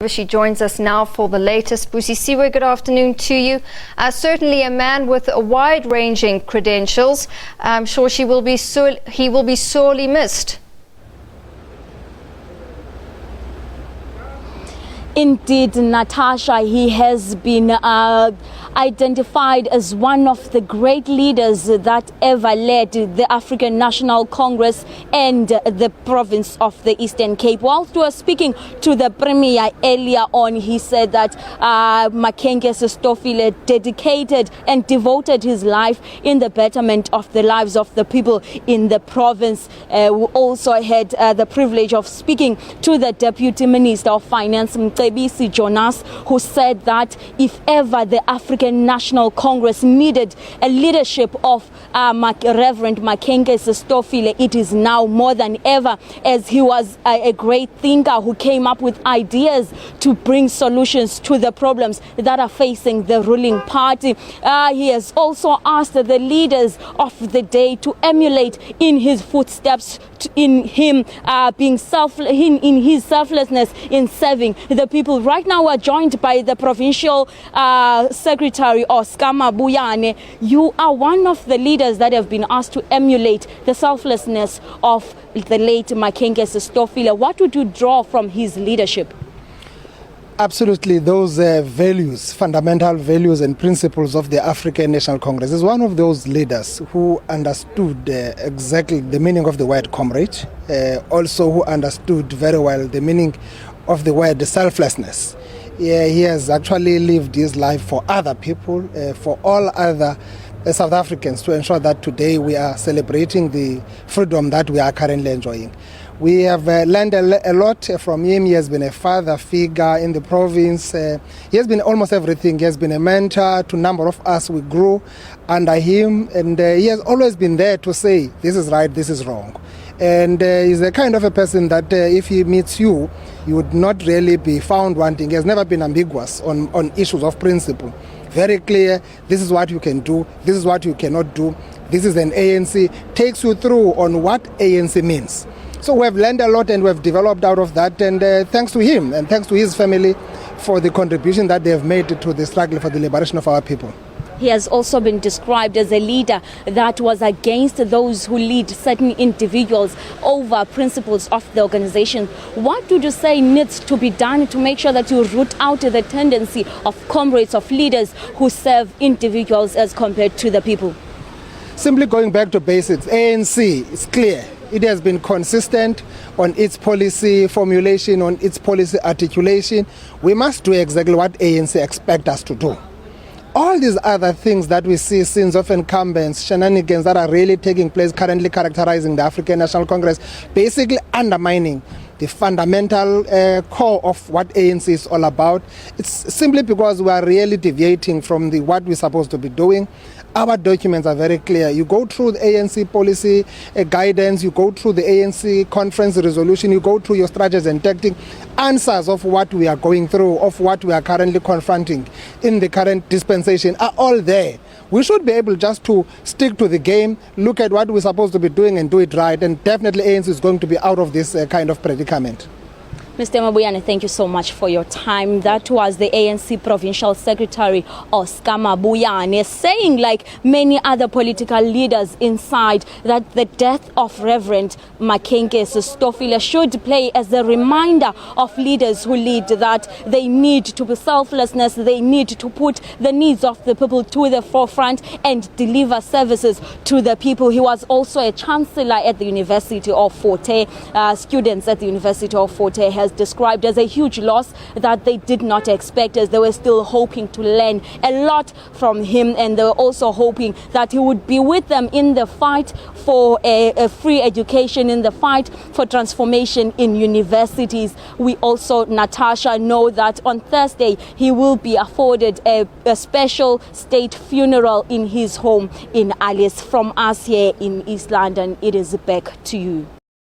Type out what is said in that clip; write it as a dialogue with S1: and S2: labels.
S1: She joins us now for the latest. Busisiwe, good afternoon to you. Certainly a man with wide-ranging credentials. I'm sure he will be sorely missed.
S2: Indeed, Natasha, he has been identified as one of the great leaders that ever led the African National Congress and the province of the Eastern Cape. Whilst we were speaking to the Premier earlier on, he said that Makhenkesi Stofile dedicated and devoted his life in the betterment of the lives of the people in the province. We also had the privilege of speaking to the Deputy Minister of Finance, SABC Jonas, who said that if ever the African National Congress needed a leadership of Reverend Makhenkesi Stofile, it is now more than ever, as he was a great thinker who came up with ideas to bring solutions to the problems that are facing the ruling party. He has also asked the leaders of the day to emulate in his footsteps, in him being in his selflessness in serving the people. Right now we're joined by the provincial secretary Oscar Mabuyane. You are one of the leaders that have been asked to emulate the selflessness of the late Makhenkesi Stofile. What would you draw from his leadership?
S3: Absolutely, those values, fundamental values and principles of the African National Congress is one of those leaders who understood exactly the meaning of the word comrade, also who understood very well the meaning of the word selflessness. He has actually lived his life for other people, for all other South Africans, to ensure that today we are celebrating the freedom that we are currently enjoying. We have learned a lot from him. He has been a father figure in the province. He has been almost everything. He has been a mentor to a number of us. We grew under him, and he has always been there to say, this is right, this is wrong. And he's the kind of a person that if he meets you, you would not really be found wanting. He has never been ambiguous on issues of principle. Very clear, this is what you can do, this is what you cannot do. This is an ANC, takes you through on what ANC means. So we have learned a lot and we have developed out of that, and thanks to him and thanks to his family for the contribution that they have made to the struggle for the liberation of our people.
S2: He has also been described as a leader that was against those who lead certain individuals over principles of the organization. What would you say needs to be done to make sure that you root out the tendency of comrades, of leaders who serve individuals as compared to the people?
S3: Simply going back to basics, ANC is clear. It has been consistent on its policy formulation, on its policy articulation. We must do exactly what ANC expect us to do. All these other things that we see, sins of incumbents, shenanigans that are really taking place, currently characterizing the African National Congress, basically undermining the fundamental core of what ANC is all about. It's simply because we are really deviating from what we're supposed to be doing. Our documents are very clear. You go through the ANC policy guidance, you go through the ANC conference resolution, you go through your strategies and tactics, answers of what we are going through, of what we are currently confronting in the current dispensation are all there. We should be able just to stick to the game, look at what we're supposed to be doing and do it right, and definitely ANC is going to be out of this kind of predicament.
S2: Mr. Mabuyane, thank you so much for your time. That was the ANC Provincial Secretary, Oscar Mabuyane, saying, like many other political leaders inside, that the death of Reverend Makhenkesi Stofile should play as a reminder of leaders who lead, that they need to be selflessness, they need to put the needs of the people to the forefront and deliver services to the people. He was also a chancellor at the University of Fort Hare. Students at the University of Fort Hare has described as a huge loss that they did not expect, as they were still hoping to learn a lot from him, and they were also hoping that he would be with them in the fight for a free education, in the fight for transformation in universities. We also, Natasha, know that on Thursday he will be afforded a special state funeral in his home in Alice. From us here in East London, it is back to you.